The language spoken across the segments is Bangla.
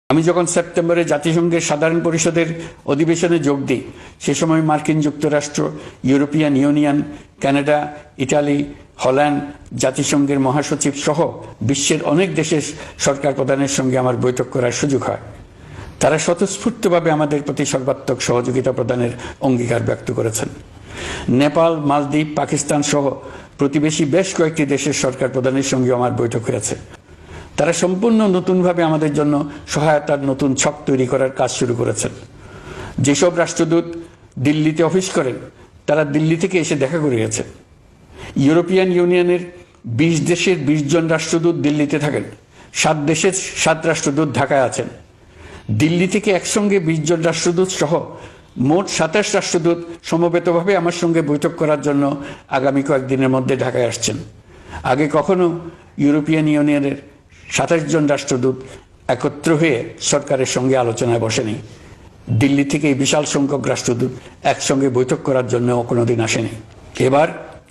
আমি যখন সেপ্টেম্বরে জাতিসংঘের সাধারণ পরিষদের অধিবেশনে যোগ দিই, সে সময় মার্কিন যুক্তরাষ্ট্র, European Union, Canada, Italy, Holland, জাতিসংঘের মহাসচিব সহ বিশ্বের অনেক দেশের সরকার প্রধানের সঙ্গে আমার বৈঠক করার সুযোগ হয়। তারা স্বতঃস্ফূর্তভাবে আমাদের প্রতি সর্বাত্মক সহযোগিতা প্রদানের অঙ্গীকার ব্যক্ত করেছেন। নেপাল, মালদ্বীপ, পাকিস্তান সহ প্রতিবেশী বেশ কয়েকটি দেশের সরকার প্রধানের সঙ্গে আমার বৈঠক হয়েছে। তারা সম্পূর্ণ নতুনভাবে আমাদের জন্য সহায়তার নতুন ছক তৈরি করার কাজ শুরু করেছেন। যেসব রাষ্ট্রদূত দিল্লিতে অফিস করেন, তারা দিল্লি থেকে এসে দেখা করে গেছেন। ইউরোপিয়ান ইউনিয়নের 20 দেশের 20 জন রাষ্ট্রদূত দিল্লিতে থাকেন। 7 দেশের 7 রাষ্ট্রদূত ঢাকায় আছেন। দিল্লি থেকে একসঙ্গে 20 জন রাষ্ট্রদূত সহ মোট 27 রাষ্ট্রদূত সমবেতভাবে আমার সঙ্গে বৈঠক করার জন্য আগামী কয়েকদিনের মধ্যে ঢাকায় আসছেন। আগে কখনো ইউরোপিয়ান ইউনিয়নের 27 জন রাষ্ট্রদূত একত্র হয়ে সরকারের সঙ্গে আলোচনায় বসেনি। দিল্লি থেকে এই বিশাল সংখ্যক রাষ্ট্রদূত একসঙ্গে বৈঠক করার জন্য কোনোদিন আসেনি। এবার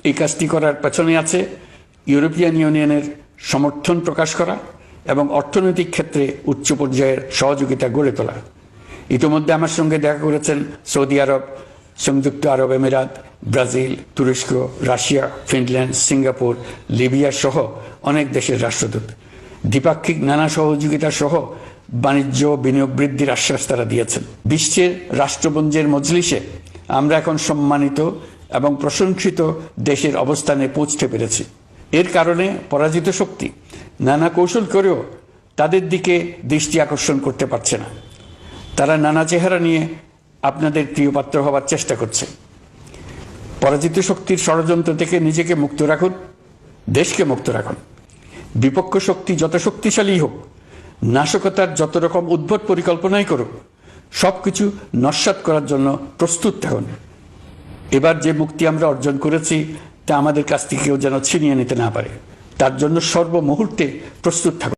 এই কাজটি করার পেছনে আছে ইউরোপিয়ান ইউনিয়নের সমর্থন প্রকাশ করা এবং অর্থনৈতিক ক্ষেত্রে উচ্চ পর্যায়ের সহযোগিতা গড়ে তোলা। ইতিমধ্যে আমার সঙ্গে দেখা করেছেন সৌদি আরব, সংযুক্ত আরব আমিরাত, ব্রাজিল, তুরস্ক, রাশিয়া, ফিনল্যান্ড, সিঙ্গাপুর, লিবিয়া সহ অনেক দেশের রাষ্ট্রদূত। দ্বিপাক্ষিক নানা সহযোগিতা সহ বাণিজ্য বিনিয়োগ বৃদ্ধির আশ্বাস তারা দিয়েছেন। বিশ্বের রাষ্ট্রপুঞ্জের মজলিসে আমরা এখন সম্মানিত এবং প্রশংসিত দেশের অবস্থানে পৌঁছতে পেরেছি। এর কারণে পরাজিত শক্তি নানা কৌশল করেও তাদের দিকে দৃষ্টি আকর্ষণ করতে পারছে না। তারা নানা চেহারা নিয়ে আপনাদের প্রিয়পাত্র হবার চেষ্টা করছে। পরাজিত শক্তির ষড়যন্ত্র থেকে নিজেকে মুক্ত রাখুন, দেশকে মুক্ত রাখুন। বিপক্ষ শক্তি যত শক্তিশালী হোক, নাশকতার যত রকম উদ্ভট পরিকল্পনাই করুক, সবকিছু নস্যাৎ করার জন্য প্রস্তুত থাকুন। এবার যে মুক্তি আমরা অর্জন করেছি তা আমাদের কাছ থেকে কেউ যেন ছিনিয়ে নিতে না পারে, তার জন্য সর্বমুহূর্তে প্রস্তুত থাকুন।